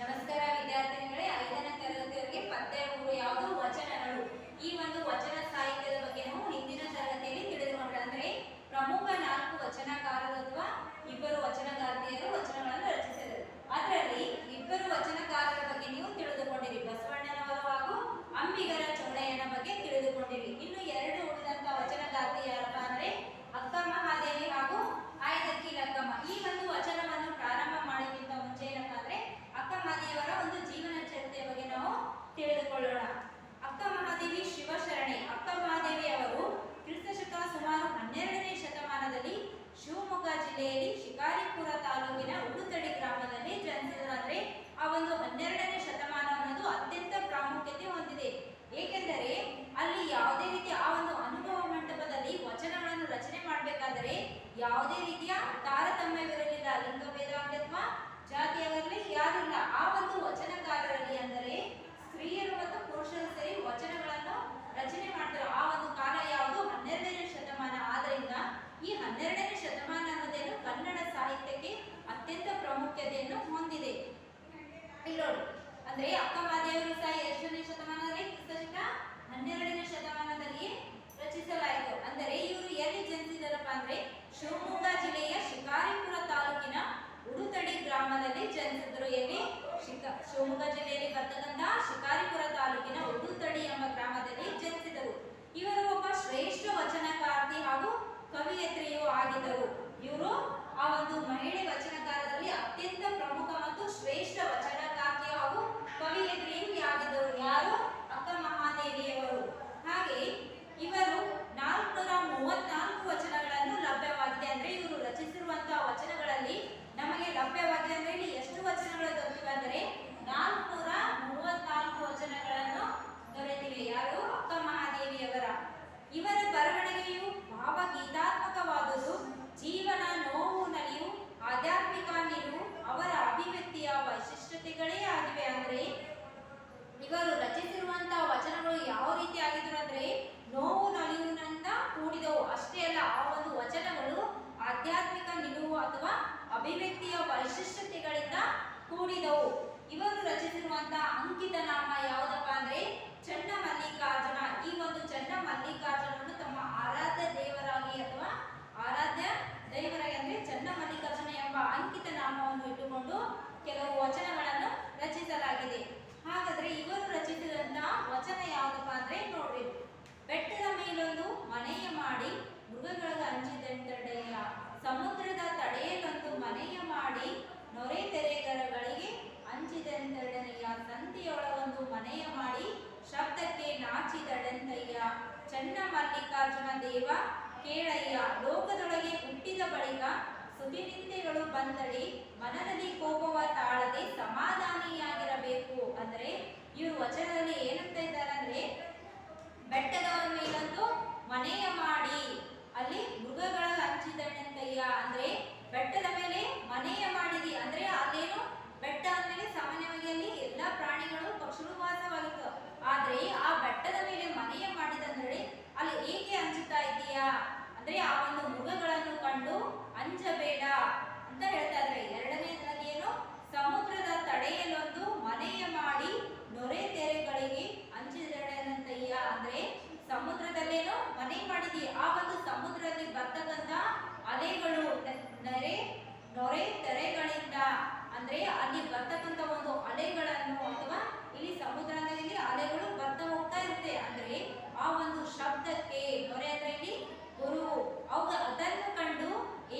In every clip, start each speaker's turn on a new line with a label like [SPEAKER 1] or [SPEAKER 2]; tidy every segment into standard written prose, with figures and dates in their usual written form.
[SPEAKER 1] ನಮಸ್ಕಾರ ವಿದ್ಯಾರ್ಥಿನಿಗಳೇ, 5ನೇ ತರಗತಿಯವರಿಗೆ ಪದ್ಯ 3 ಯಾವುದು ವಚನಗಳು. ಈ ಒಂದು ವಚನ ಸಾಹಿತ್ಯದ ಬಗ್ಗೆ ನಾವು ಹಿಂದಿನ ತರಗತಿಯಲ್ಲಿ ತಿಳಿದುಕೊಂಡ್ರೆ, ಅಂದರೆ ಪ್ರಮುಖ 4 ವಚನಕಾರರು ಅಥವಾ ಇಬ್ಬರು ವಚನಗಾರ್ತಿಯರು ವಚನಗಳನ್ನು ರಚಿಸಿದರು. ಅದರಲ್ಲಿ ಇಬ್ಬರು ವಚನಕಾರರ ಬಗ್ಗೆ ನೀವು ತಿಳಿದುಕೊಂಡಿರಿ, ಬಸವಣ್ಣನವರು ಹಾಗೂ ಅಂಬಿಗರ ಚೌಡಯ್ಯನ ಬಗ್ಗೆ ತಿಳಿದುಕೊಂಡಿರಿ. ಇನ್ನು 2 ಉಳಿದಂತ ವಚನಗಾರ್ತಿ ಯಾರಪ್ಪ ಅಂದ್ರೆ ಅಕ್ಕ ಮಹಾದೇವಿ ಹಾಗೂ ಆಯ್ದಕ್ಕಿ ಲಕ್ಕಮ್ಮ. ಈ ಒಂದು ವಚನವನ್ನು ಪ್ರಾರಂಭ ಮಾಡೋಕ್ಕಿಂತ ಮುಂಚೆ ಏನಪ್ಪ ಅಂದ್ರೆ ಅಕ್ಕ ಮಹಾದೇವಿಯವರ ಒಂದು ಜೀವನ ಚರಿತ್ರೆಯ ಬಗ್ಗೆ ನಾವು ತಿಳಿದುಕೊಳ್ಳೋಣ. ಅಕ್ಕ ಮಹಾದೇವಿ ಶಿವಶರಣೆ. ಅಕ್ಕ ಮಹಾದೇವಿ ಅವರು ಕ್ರಿಸ್ತಶಕ ಸುಮಾರು 12ನೇ ಶತಮಾನದಲ್ಲಿ ಶಿವಮೊಗ್ಗ ಜಿಲ್ಲೆಯಲ್ಲಿ ಶಿಕಾರಿಪುರ ತಾಲೂಕಿನ ಉಡುತಡಿ ಗ್ರಾಮದಲ್ಲಿ ಜನಿಸಿದರು. ಅಂದ್ರೆ ಆ ಒಂದು 12ನೇ ಶತಮಾನ ಅನ್ನೋದು ಅತ್ಯಂತ ಪ್ರಾಮುಖ್ಯತೆ ಹೊಂದಿದೆ. ಏಕೆಂದರೆ ಅಲ್ಲಿ ಯಾವುದೇ ರೀತಿಯ ಆ ಒಂದು ಅನುಭವ ಮಂಟಪದಲ್ಲಿ ವಚನಗಳನ್ನು ರಚನೆ ಮಾಡಬೇಕಾದರೆ ಯಾವುದೇ ರೀತಿಯ ತಾರತಮ್ಯವಿರಲಿಲ್ಲ, ಲಿಂಗಭೇದ ಅಥವಾ ಜಾತಿಯವರಲ್ಲಿ ಯಾರಿಲ್ಲ. ಆ ಒಂದು ವಚನಕಾರರಲ್ಲಿ ಅಂದರೆ ಸ್ತ್ರೀಯರು ಮತ್ತು ಪುರುಷರು ಸೇರಿ ವಚನಗಳನ್ನು ರಚನೆ ಮಾಡ್ತಾರೆ. ಆ ಒಂದು ಕಾಲ ಯಾವುದು 12ನೇ ಶತಮಾನ. ಆದ್ದರಿಂದ ಈ 12ನೇ ಶತಮಾನ ಅನ್ನೋದೇನು ಕನ್ನಡ ಸಾಹಿತ್ಯಕ್ಕೆ ಅತ್ಯಂತ ಪ್ರಾಮುಖ್ಯತೆಯನ್ನು ಹೊಂದಿದೆ. ಇಲ್ಲೋಡು, ಅಂದ್ರೆ ಅಕ್ಕ ಮಹಾದೇವರು ಸಹ ಎಷ್ಟನೇ ಶತಮಾನದಲ್ಲಿ, ಕ್ರಿಸ್ತಶಕ 12ನೇ ಶತಮಾನದಲ್ಲಿ ರಚಿಸಲಾಯಿತು. ಅಂದರೆ ಇವರು ಎಲ್ಲಿ ಜನಿಸಿದರಪ್ಪ ಅಂದ್ರೆ ಶಿವಮೊಗ್ಗ ಜಿಲ್ಲೆಯ ಶಿಕಾರಿಪುರ ತಾಲೂಕಿನ ಉಡುತಡಿ ಗ್ರಾಮದಲ್ಲಿ ಜನಿಸಿದರು. ಎಲ್ಲಿ? ಶಿವಮೊಗ್ಗ ಜಿಲ್ಲೆಯಲ್ಲಿ ಬರ್ತಕ್ಕಂಥ ಶಿಕಾರಿಪುರ ತಾಲೂಕಿನ ಉಡುತಡಿ ಎಂಬ ಗ್ರಾಮದಲ್ಲಿ ಜನಿಸಿದರು. ಇವರು ಒಬ್ಬ ಶ್ರೇಷ್ಠ ವಚನಕಾರ್ತಿ ಹಾಗೂ ಕವಿಯತ್ರಿಯೂ ಆಗಿದ್ದರು. ಇವರು ಆ ಒಂದು ಮಹಿಳೆ ವಚನಕಾರರಲ್ಲಿ ಅತ್ಯಂತ ಪ್ರಮುಖ ಮತ್ತು ಶ್ರೇಷ್ಠ ವಚನಕಾರ್ತಿ ಹಾಗೂ ಕವಿಯತ್ರಿಯೂ ಆಗಿದ್ದರು. ಯಾರು? ಅಕ್ಕ ಮಹಾದೇವಿಯವರು. ಹಾಗೆ ಇವರು 434 ವಚನಗಳನ್ನು ಲಭ್ಯವಾಗಿದೆ. ಅಂದ್ರೆ ಇವರು ರಚಿಸಿರುವಂತಹ ವಚನಗಳಲ್ಲಿ ನಮಗೆ ಲಭ್ಯವಾಗಿದೆ. ಅಂದ್ರೆ ಇಲ್ಲಿ ಎಷ್ಟು ವಚನಗಳು ದೊರೆತಿವೆ ಅಂದರೆ 434 ವಚನಗಳನ್ನು ದೊರೆತಿವೆ. ಯಾರು? ಅಕ್ಕ ಮಹಾದೇವಿಯವರ. ಇವರ ಬರವಣಿಗೆಯು ಭಾವಗೀತಾತ್ಮಕವಾದುದು, ಜೀವನ, ನೋವು, ನಲಿವು, ಆಧ್ಯಾತ್ಮಿಕ ನಿಲುವು ಅವರ ಅಭಿವ್ಯಕ್ತಿಯ ವೈಶಿಷ್ಟ್ಯತೆಗಳೇ ಆಗಿವೆ. ಅಂದ್ರೆ ಇವರು ರಚಿಸಿರುವಂತಹ ವಚನಗಳು ಯಾವ ರೀತಿ ಆಗಿದ್ರು ಅಂದ್ರೆ ನೋವು ನಲಿವಿನಿಂದ ಕೂಡಿದವು. ಅಷ್ಟೇ ಅಲ್ಲ, ಆ ಒಂದು ವಚನಗಳು ಆಧ್ಯಾತ್ಮಿಕ ನಿಲುವು ಅಥವಾ ಅಭಿವ್ಯಕ್ತಿಯ ವೈಶಿಷ್ಟ್ಯತೆಗಳಿಂದ ಕೂಡಿದವು. ಇವರು ರಚಿಸಿರುವಂತಹ ಅಂಕಿತ ನಾಮ ಯಾವುದಪ್ಪ ಅಂದ್ರೆ ಚನ್ನ ಮಲ್ಲಿಕಾರ್ಜುನ. ಈ ಒಂದು ಚನ್ನ ಮಲ್ಲಿಕಾರ್ಜುನವನ್ನು ತಮ್ಮ ಆರಾಧ್ಯ ದೇವರಾಗಿ ಅಥವಾ ಆರಾಧ್ಯ ದೈವರಾಗಿ ಅಂದ್ರೆ ಚನ್ನ ಮಲ್ಲಿಕಾರ್ಜುನ ಎಂಬ ಅಂಕಿತ ನಾಮವನ್ನು ಇಟ್ಟುಕೊಂಡು ಕೆಲವು ವಚನಗಳನ್ನು ರಚಿಸಲಾಗಿದೆ. ಹಾಗಾದ್ರೆ ಇವರು ರಚಿಸಿದಂತಹ ವಚನ ಯಾವುದಪ್ಪ ಅಂದ್ರೆ ನೋಡ್ರಿ, ಬೆಟ್ಟದ ಮೇಲೊಂದು ಮನೆಯ ಮಾಡಿ ಮೃಗಗಳಿಗೆ ಅಂಚಿದಂತಡೆಯ, ಸಮುದ್ರದ ತಡೆಯಲೊಂದು ಮನೆಯ ಮಾಡಿ ನೊರೆ ತೆರೆಗರಗಳಿಗೆ ಅಂಚಿದಂತಡೆಯ, ಸಂತೆಯೊಳಗೊಂದು ಮನೆಯ ಮಾಡಿ ಶಬ್ದಕ್ಕೆ ನಾಚಿದಡಂತಯ್ಯ, ಚನ್ನ ಮಲ್ಲಿಕಾರ್ಜುನ ದೇವ ಕೇಳಯ್ಯ, ಲೋಕದೊಳಗೆ ಹುಟ್ಟಿದ ಬಳಿಕ ಸುತಿನಿಂದೆಗಳು ಬಂದಡಿ ಮನದಲ್ಲಿ ಕೋಪವ ತಾಳದೆ ಸಮಾಧಾನಿಯಾಗಿರಬೇಕು. ಅಂದ್ರೆ ಇವರು ವಚನದಲ್ಲಿ ಏನಂತ ಇದ್ದಾರೆ ಅಂದ್ರೆ ಬೆಟ್ಟದ ಮೇಲೊಂದು ಮನೆಯ ಮಾಡಿ ಅಲ್ಲಿ ಮೃಗಗಳ ಹಂಚಿದಂತಯ್ಯ, ಅಂದ್ರೆ ಬೆಟ್ಟದ ಮೇಲೆ ಮನೆಯ ಮಾಡಿದಿ. ಅಂದ್ರೆ ಅಲ್ಲೇನು ಬೆಟ್ಟ ಅಂದ್ಮೇಲೆ ಸಾಮಾನ್ಯವಾಗಿ ಅಲ್ಲಿ ಎಲ್ಲಾ ಪ್ರಾಣಿಗಳು ಪಕ್ಷಿಗಳು ವಾಸವಾಗಿತ್ತು. ಆದ್ರೆ ಆ ಬೆಟ್ಟದ ಮೇಲೆ ಮನೆಯ ಮಾಡಿದಂದ್ರೆ ಅಲ್ಲಿ ಏಕೆ ಹಂಚುತ್ತಾ ಇದೀಯಾ ಅಂದ್ರೆ ಆ ಒಂದು ಮೃಗಗಳನ್ನು ಕಂಡು ಅಂಜಬೇಡ ಅಂತ ಹೇಳ್ತಾ ಇದ್ರೆ. ಎರಡನೇದಾಗಿ ಏನು, ಸಮುದ್ರದ ತಡೆಯಲೊಂದು ಮನೆಯ ಮಾಡಿ ನೊರೆ ತೆರೆಗಳಿಗೆ ಅಂಚಿದಡಂತಯ್ಯ, ಅಂದ್ರೆ ಸಮುದ್ರದಲ್ಲೇನೋ ಮನೆ ಮಾಡಿದಿ. ಆ ಒಂದು ಸಮುದ್ರದಲ್ಲಿ ಬರ್ತಕ್ಕಂಥ ಅಲೆಗಳು ನೊರೆ ತೆರೆಗಳಿಂದ ಅಂದ್ರೆ ಅಲ್ಲಿ ಬರ್ತಕ್ಕಂಥ ಒಂದು ಅಲೆಗಳನ್ನು ಅಥವಾ ಇಲ್ಲಿ ಸಮುದ್ರದಲ್ಲಿ ಅಲೆಗಳು ಬರ್ತಾ ಹೋಗ್ತಾ ಇರುತ್ತೆ. ಅಂದ್ರೆ ಆ ಒಂದು ಶಬ್ದಕ್ಕೆ ನೊರೆ ಅಂದ್ರೆ ಇಲ್ಲಿ ಗುರು ಅದನ್ನು ಕಂಡು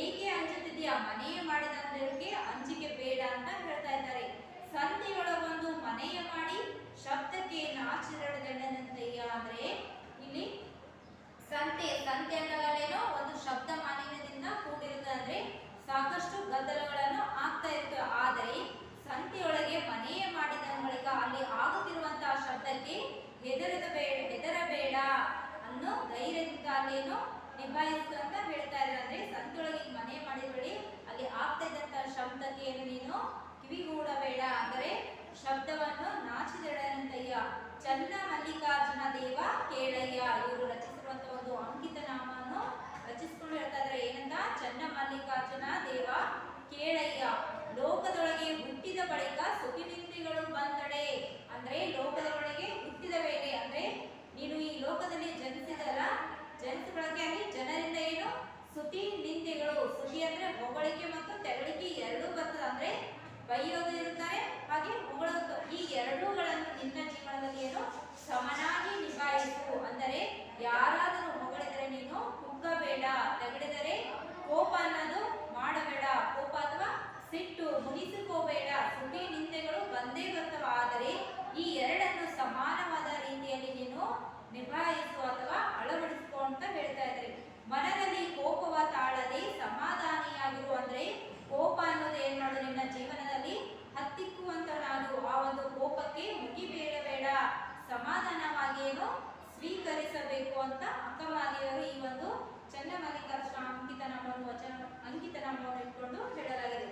[SPEAKER 1] ಏಕೆ ಅಂಜುತ್ತಿದೆಯಾ, ಮನೆಯ ಮಾಡಿದಂದಕ್ಕೆ ಅಂಜಿಕೆ ಬೇಡ ಅಂತ ಹೇಳ್ತಾ ಇದ್ದಾರೆ. ಸಂತೆಯೊಳಗೊಂದು ಮನೆಯ ಮಾಡಿ ಶಬ್ದಕ್ಕೆ ನಾಚಿದಡಂತಯ್ಯ, ಅಂದ್ರೆ ಇಲ್ಲಿ ಸಂತೆ ಅಂದಾಗಲೇನೋ ಒಂದು ಶಬ್ದ ಮಾಲಿನ್ಯದಿಂದ ಕೂಡಿರುತ್ತೆ. ಅಂದ್ರೆ ಸಾಕಷ್ಟು ಗದ್ದಲಗಳನ್ನು ಆಗ್ತಾ ಇರ್ತವೆ. ಆದರೆ ಸಂತೆಯೊಳಗೆ ಮನೆಯ ಮಾಡಿದ ಬಳಿಕ ಅಲ್ಲಿ ಆಗುತ್ತಿರುವಂತಹ ಶಬ್ದಕ್ಕೆ ಹೆದರಬೇಡ ಅನ್ನೋ ಧೈರ್ಯದಿಂದ ಅಲ್ಲೇನೋ ನಿಭಾಯಿಸು ಅಂತ ಹೇಳ್ತಾ ಇದ್ದಾರೆ. ಅಂದ್ರೆ ಸಂತೆಯೊಳಗೆ ಮನೆ ಮಾಡಿದ್ರಲ್ಲಿ ಅಲ್ಲಿ ಆಗ್ತಾ ಇದ್ದಂತಹ ಶಬ್ದಕ್ಕೆ ನೀನು ಕಿವಿಗೂಡಬೇಡ, ಅಂದರೆ ಶಬ್ದವನ್ನು ನಾಚಿದಡಂತಯ್ಯ, ಚನ್ನ ಮಲ್ಲಿಕಾರ್ಜುನ ದೇವ ಕೇಳಯ್ಯ. ಇವರು ರಚಿಸಿರುವಂತಹ ಒಂದು ಅಂಕಿತ ನಾಮವನ್ನು ರಚಿಸಿಕೊಂಡು ಹೇಳ್ತಾ ಇದ್ದಾರೆ. ಏನಂತ? ಚನ್ನ ಮಲ್ಲಿಕಾರ್ಜುನ ದೇವ ಕೇಳಯ್ಯ, ಲೋಕದೊಳಗೆ ಹುಟ್ಟಿದ ಬಳಿಕ ಸುಖಿನಿಂದ ಕೋಪ ಅನ್ನೋದು ಮಾಡಬೇಡ. ಕೋಪ ಅಥವಾ ಸಿಟ್ಟು ಮುನಿಸಿಕೋಬೇಡ. ಸುಳ್ಳಿ ನಿಂದೆಗಳು ಬಂದೇ ಬರ್ತವ. ಆದರೆ ಈ ಎರಡನ್ನು ಸಮಾನವಾದ ರೀತಿಯಲ್ಲಿ ನೀನು ನಿಭಾಯಿಸು ಅಥವಾ ಅಳವಡಿಸಿಕೊ ಅಂತ ಹೇಳ್ತಾ ಇದ್ರಿ. ಮನದಲ್ಲಿ ಕೋಪವ ತಾಳದೆ ಸಮಾಧಾನಿಯಾಗಿರು. ಅಂದ್ರೆ ಕೋಪ ಅನ್ನೋದು ಏನ್ ಮಾಡು, ನಿನ್ನ ಜೀವನದಲ್ಲಿ ಹತ್ತಿಕ್ಕುವಂತನಾಗು. ಆ ಒಂದು ಕೋಪಕ್ಕೆ ಮುಗಿಬೇಡಬೇಡ, ಸಮಾಧಾನವಾಗಿ ಏನು ಸ್ವೀಕರಿಸಬೇಕು ಅಂತ ಅಕ್ಕಮಹಾದೇವರು ಈ ಒಂದು ಚನ್ನಮಲ್ಲಿಕಾರ್ಜುನ ಅಂಕಿತನಾಮವನ್ನು ಇಟ್ಕೊಂಡು ಹೇಳಲಾಗಿದೆ.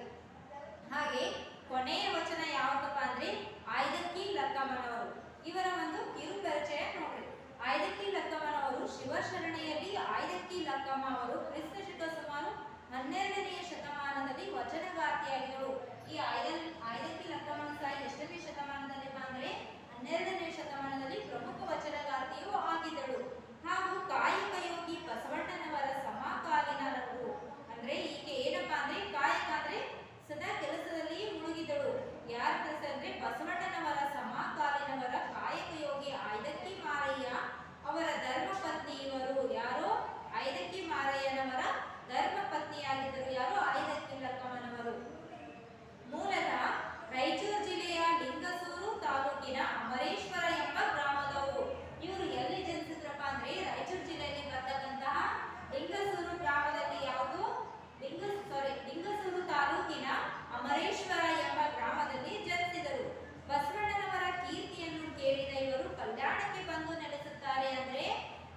[SPEAKER 1] ಹಾಗೆ ಕೊನೆಯ ವಚನ ಯಾವತ್ತಪ್ಪ ಅಂದ್ರೆ ಆಯ್ದಕ್ಕಿ ಲಕ್ಕಮ್ಮನವರು. ಇವರ ಒಂದು ಕಿರು ಪರಿಚಯ ನೋಡ್ರಿ. ಆಯ್ದಕ್ಕಿ ಲಕ್ಕಮ್ಮನವರು ಶಿವಶರಣೆಯಲ್ಲಿ ಆಯ್ದಕ್ಕಿ ಲಕ್ಕಮ್ಮ ಅವರು ಕ್ರಿಸ್ತ ಶಕ ಸುಮಾರು 12ನೇ ಶತಮಾನದಲ್ಲಿ ವಚನಗಾರ್ತಿಯಾಗಿದ್ದಳು. ಈ ಆಯ್ದಕ್ಕಿ ಲಕ್ಕಮ್ಮನ ಸಾಯಿ ಎಷ್ಟನೇ ಶತಮಾನದಲ್ಲಿ ಅಂದ್ರೆ 12ನೇ ಶತಮಾನದಲ್ಲಿ ಪ್ರಮುಖ ವಚನಗಾರ್ತಿಯೂ ಆಗಿದ್ದಳು. ಹಾಗೂ ಕಾಯಕ ಯೋಗಿ ಬಸವಣ್ಣನವರ ಸಮಕಾಲೀನರು. ಅಂದ್ರೆ ಈಕೆ ಏನಪ್ಪಾ ಅಂದ್ರೆ ಕಾಯಕ ಅಂದ್ರೆ ಸದಾ ಕೆಲಸದಲ್ಲಿ ಮುಳುಗಿದಳು. ಯಾರ ಕೆಲಸ ಅಂದ್ರೆ ಬಸವಣ್ಣನವರ ಸಮಕಾಲೀನವರ ಕಾಯಕ ಯೋಗಿ ಆಯ್ದಕ್ಕಿ ಮಾರಯ್ಯ ಅವರ ಧರ್ಮ ಪತ್ನಿ ಇವರು. ಯಾರು? ಆಯ್ದಕ್ಕಿ ಮಾರಯ್ಯನವರ ಧರ್ಮ ಪತ್ನಿಯಾಗಿದ್ದರು. ಯಾರು? ಆಯ್ದಕ್ಕಿ ಲಕ್ಕಮ್ಮನವರು. ಮೂಲತಃ ರಾಯಚೂರು ಜಿಲ್ಲೆಯ ಲಿಂಗಸೂರು ತಾಲೂಕಿನ ಅಮರೇಶ್ವರ ಎಂಬ ಗ್ರಾಮದವರು. ಇವರು ಎಲ್ಲಿ ಜನಿಸಿದ್ರಪ್ಪ ಅಂದ್ರೆ ರಾಯಚೂರು ಜಿಲ್ಲೆಯಲ್ಲಿ ಬರ್ತಕ್ಕಂತಹ ಲಿಂಗಸೂರು ಗ್ರಾಮದಲ್ಲಿ. ಯಾವುದು? ಲಿಂಗಸೂರು ತಾಲೂಕಿನ ಅಮರೇಶ್ವರ ಎಂಬ ಗ್ರಾಮದಲ್ಲಿ ಜನಿಸಿದರು. ಬಸವಣ್ಣನವರ ಕೀರ್ತಿಯನ್ನು ಕೇಳಿದ ಇವರು ಕಲ್ಯಾಣಕ್ಕೆ ಬಂದು ನೆಲೆಸುತ್ತಾರೆ. ಅಂದ್ರೆ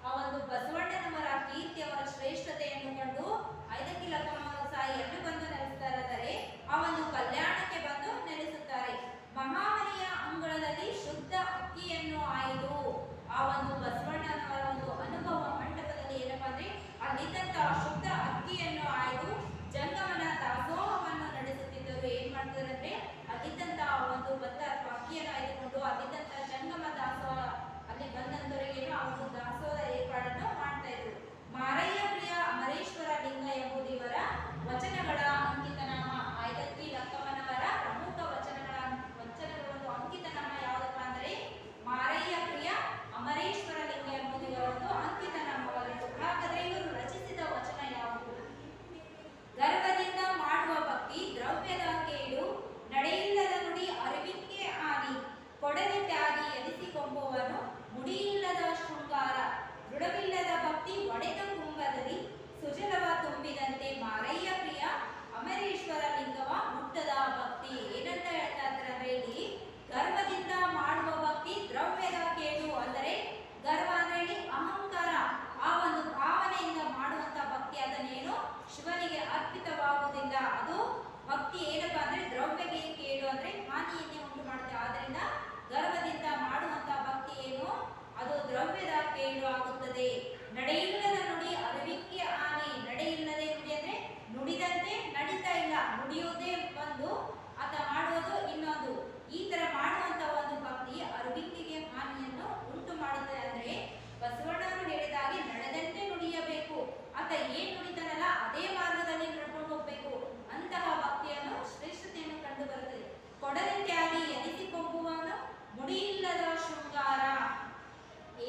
[SPEAKER 1] ಆ ಒಂದು ಬಸವಣ್ಣನವರ ಕೀರ್ತಿ, ಅವರ ಶ್ರೇಷ್ಠತೆಯನ್ನು ಕಂಡು ಆಯ್ದಕ್ಕಿ ಲಕ್ಕಮ್ಮ ಸಾಯಿ ಎಲ್ಲಿ ಬಂದು ನೆಲೆಸುತ್ತಾರೆ ಅಂದರೆ ಆ ಒಂದು ಕಲ್ಯಾಣಕ್ಕೆ ಬಂದು ನೆಲೆಸುತ್ತಾರೆ. ಮಹಾಮನೆಯ ಅಂಗಳದಲ್ಲಿ ಶುದ್ಧ ಅಕ್ಕಿಯನ್ನು ಆಯ್ದು ಆ ಒಂದು ಬಸವಣ್ಣನವರ ಒಂದು ಅನುಭವ ಮಂಟಪದಲ್ಲಿ ಏನಪ್ಪಾ ಅಂದ್ರೆ ಅಲ್ಲಿದ್ದಂತಹ ಶುದ್ಧ ಅಕ್ಕಿಯನ್ನು ಆಯ್ದು ಜಂಗಮನ ದಾಸೋಹವನ್ನು ನಡೆಸುತ್ತಿದ್ದರು. ಏನ್ ಮಾಡ್ತಾರೆ ಅಂದ್ರೆ ಅಲ್ಲಿದ್ದಂತಹ ಒಂದು ಭತ್ತ ಅಥವಾ ಅಕ್ಕಿಯನ್ನು ಆಯ್ದುಕೊಂಡು ಅಲ್ಲಿದ್ದಂತಹ ಜಂಗಮ ದಾಸೋಹ ಅಲ್ಲಿ ಬಂದಂತವರಿಗೇನು ಆ ಒಂದು ದಾಸೋಹದ ಏರ್ಪಾಡನ್ನು ಮಾಡ್ತಾ ಇದ್ರು. ಮಾರಯ್ಯ ಪ್ರಿಯ ಅಮರೇಶ್ವರ ಲಿಂಗ ಎಂಬುದು ಇವರ ವಚನಗಳ ಅಂಕಿತನಾಮ. ಆಯ್ದಕ್ಕಿ ಲಕ್ಕಮ್ಮನವರ ಪ್ರಮುಖ ವಚನಗಳ ಒಂದು ಅಂಕಿತನಾಮ ಯಾವುದಪ್ಪ ಅಂದರೆ ಮಾರಯ್ಯ ಪ್ರಿಯ ಅಮರೇಶ್ವರ ಲಿಂಗ ಎಂಬುದು ಇವರ ಒಂದು ಅಂಕಿತನಾಮವಾಗಿತ್ತು. ಹಾಗಾದ್ರೆ ಇವರು ರಚಿಸಿದ ವಚನ ಯಾವುದು? ಗರ್ವದಿಂದ ಮಾಡುವ ಭಕ್ತಿ ದ್ರವ್ಯದ ಕೇಡು, ನಡೆಯಿಲ್ಲದ ನುಡಿ ಅರಿವಿಗೆ ಹಾನಿ, ಕೊಡದೆ ತ್ಯಾಗಿ ಎನಿಸಿಕೊಂಬುವನು ಮುಡಿಯಿಲ್ಲದ ಶೃಂಗಾರ, ದೃಢವಿಲ್ಲದ ಭಕ್ತಿ ಒಡೆದ ಕುಂಭದಲ್ಲಿ ಸುಜಲವ ತುಂಬಿದಂತೆ ಮಾರಯ್ಯ ಪ್ರಿಯ ಅಮರೇಶ್ವರ ಲಿಂಗವ ಮುಟ್ಟದ ಭಕ್ತಿ. ಏನಂತ ಹೇಳ್ತಾ ಇದ್ದಾರೆ ಅಂದ್ರೆ ಇಲ್ಲಿ ಗರ್ವದಿಂದ ಮಾಡುವ ಭಕ್ತಿ ದ್ರವ್ಯದ ಕೇಡು. ಅಂದರೆ ಗರ್ವ ಅಂದ್ರೆ ಇಲ್ಲಿ ಅಹಂಕಾರ, ಆ ಒಂದು ಭಾವನೆಯಿಂದ ಮಾಡುವಂತ ಭಕ್ತಿ ಅದನ್ನೇನು ಶಿವನಿಗೆ ಅರ್ಪಿತವಾಗುವುದಿಲ್ಲ. ಅದು ಭಕ್ತಿ ಏನಪ್ಪಾ ಅಂದ್ರೆ ದ್ರವ್ಯಕ್ಕೆ ಕೇಡು, ಅಂದ್ರೆ ಹಾನಿಯನ್ನೇ ಉಂಟು ಮಾಡುತ್ತೆ. ಆದ್ರಿಂದ ಗರ್ವದಿಂದ ಮಾಡುವಂತ ಭಕ್ತಿ ಏನು, ಅದು ದ್ರವ್ಯದ ಕೇಡು ಆಗುತ್ತದೆ. ನಡೆಯಿಲ್ಲದ ನುಡಿ ಅರಿವಿಕ್ಕೆ ಹಾನಿ. ನಡೆಯಿಲ್ಲದೆ ನುಡಿ ಅಂದ್ರೆ ನುಡಿದಂತೆ ನಡೀತಾ ಇಲ್ಲ, ನುಡಿಯುವುದೇ ಒಂದು, ಆತ ಮಾಡುವುದು ಇನ್ನೊಂದು. ಈ ತರ ಮಾಡುವಂತ ಒಂದು ಭಕ್ತಿ ಅರಿವಿಕ್ಕಿಗೆ ಹಾನಿಯನ್ನು ಉಂಟು ಮಾಡುತ್ತದೆ. ಅಂದ್ರೆ ಬಸವಣ್ಣವರು ಹೇಳಿದಾಗೆ ನಡೆದಂತೆ ನುಡಿಯಬೇಕು. ಆತ ಏನ್ ನುಡಿತಾನಲ್ಲ ಅದೇ ಮಾರ್ಗದಲ್ಲಿ ನಡ್ಕೊಂಡು ಹೋಗ್ಬೇಕು. ಅಂತಹ ಭಕ್ತಿಯನ್ನು ಶ್ರೇಷ್ಠತೆಯನ್ನು ಕಂಡು ಬರುತ್ತದೆ. ಕೊಡದಂತೆಯಾಗಿ ಎನಿಸಿಕೊಂಬುವನು ಮುಡಿಯಿಲ್ಲದ ಶೃಂಗಾರ.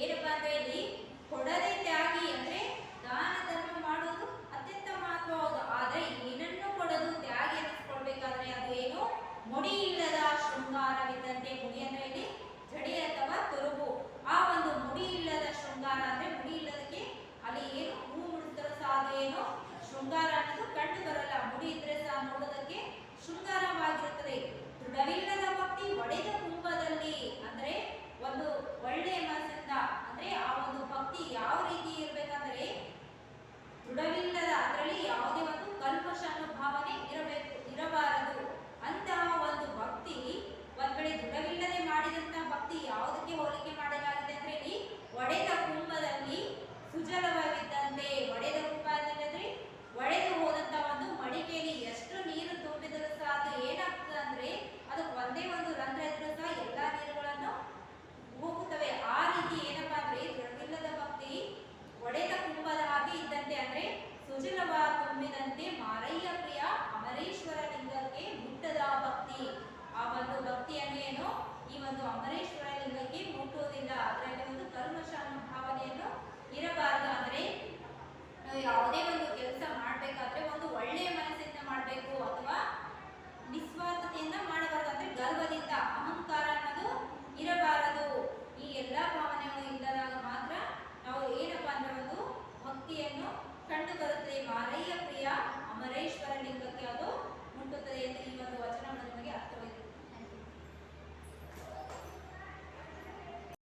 [SPEAKER 1] ಏನಪ್ಪ ಅಂದ್ರೆ ಇಲ್ಲಿ ಕೊಡದೆ ತ್ಯಾಗಿ ಅಂದ್ರೆ ದಾನ ಧರ್ಮ ಮಾಡುವುದು ಅತ್ಯಂತ ಮಹತ್ವ. ಹೌದು, ಆದ್ರೆ ಏನನ್ನು ಕೊಡದು ತ್ಯಾಗಿ ಎನಿಸ್ಕೊಳ್ಬೇಕಾದ್ರೆ ಅದು ಏನು ಮುಡಿ ಇಲ್ಲದ ಶೃಂಗಾರವಿದ್ದಂತೆ. ಮುಡಿ ಅಂದ್ರೆ ಇಲ್ಲಿ ಜಡೆ ಅಥವಾ ತುರುಬು. ಆ ಒಂದು ಮುಡಿ ಇಲ್ಲದ ಶೃಂಗಾರ ಅಂದ್ರೆ ಮುಡಿ ಇಲ್ಲದಕ್ಕೆ ಅಲ್ಲಿ ಏನು ಹೂ ಮುಡಿಸ್ತಾರೋ ಸಹ ಅದು ಏನು ಶೃಂಗಾರ ಅನ್ನೋದು ಕಂಡು ಬರಲ್ಲ. ಮುಡಿ ಇದ್ರೆ ಸಹ ನೋಡೋದಕ್ಕೆ ಶೃಂಗಾರವಾಗಿರುತ್ತದೆ. ದೃಢವಿಲ್ಲದ ಭಕ್ತಿ ಒಡೆದ ಕುಂಭದಲ್ಲಿ. ಅಂದ್ರೆ ಒಂದು ಒಳ್ಳೆಯ ಮನಸ್ಸಿಂದ, ಅಂದ್ರೆ ಆ ಒಂದು ಭಕ್ತಿ ಯಾವ ರೀತಿ ಇರ್ಬೇಕಂದ್ರೆ ದೃಢವಿಲ್ಲದ, ಅದರಲ್ಲಿ ಯಾವುದೇ ಒಂದು ಕಲ್ಮಶ ಅನ್ನೋ ಭಾವನೆ ಇರಬಾರದು. ಅಂತಹ ಒಂದು ಭಕ್ತಿ ಒಂದ್ ಕಡೆ ದೃಢವಿಲ್ಲದೆ ಮಾಡಿದಂತಹ ಭಕ್ತಿ ಯಾವುದಕ್ಕೆ ಹೋಲಿಕೆ ಮಾಡಲಾಗಿದೆ ಅಂದ್ರೆ ಇಲ್ಲಿ ಒಡೆದ ಕುಂಭದಲ್ಲಿ ಸುಜಲವಾಗಿದ್ದಂತೆ. ಒಡೆದ ಕುಂಭದಲ್ಲಿ ಅಂದ್ರೆ ಒಡೆದು ಹೋದಂತ ಒಂದು ಮಡಿಕೆಯಲ್ಲಿ ಎಷ್ಟು ನೀರು ತುಂಬಿದರೂ ಸಹ ಅದು ಏನಾಗ್ತದೆ ಅಂದ್ರೆ ಅದಕ್ಕೆ ಒಂದೇ ಒಂದು ರಂಧ್ರ ಇದ್ರೂ ಸಹ ಎಲ್ಲಾ ನೀರುಗಳನ್ನು ಹೋಗುತ್ತವೆ. ಆ ರೀತಿ ಏನಪ್ಪಾ ಅಂದ್ರೆ ದೃಢವಿಲ್ಲದ ಭಕ್ತಿ ಒಡೆದ ಕುಂಭದ ಹಾಗೆ ಇದ್ದಂತೆ. ಅಂದ್ರೆ ಸುಜಲವ ತುಂಬಿದಂತೆ ಮಾರಯ್ಯ ಪ್ರಿಯ ಅಮರೇಶ್ವರ ಲಿಂಗಕ್ಕೆ ಮುಟ್ಟದ ಭಕ್ತಿ. ಆ ಒಂದು ಭಕ್ತಿಯನ್ನು ಏನು ಈ ಒಂದು ಅಮರೇಶ್ವರ ಲಿಂಗಕ್ಕೆ ಮುಟ್ಟುವುದಿಲ್ಲ. ಅದರಲ್ಲಿ ಒಂದು ಕಲ್ಮಶ ಅನ್ನೋ ಭಾವನೆಯನ್ನು ಇರಬಾರದು. ಅಂದ್ರೆ ಯಾವುದೇ ಒಂದು ಕೆಲಸ ಮಾಡ್ಬೇಕಾದ್ರೆ ನಿಸ್ವಾರ್ಥತೆಯಿಂದ ಮಾಡಬಾರದು, ಅಂದ್ರೆ ಗರ್ವದಿಂದ ಅಹಂಕಾರ ಅನ್ನೋದು ಇರಬಾರದು. ಈ ಎಲ್ಲ ಭಾವನೆ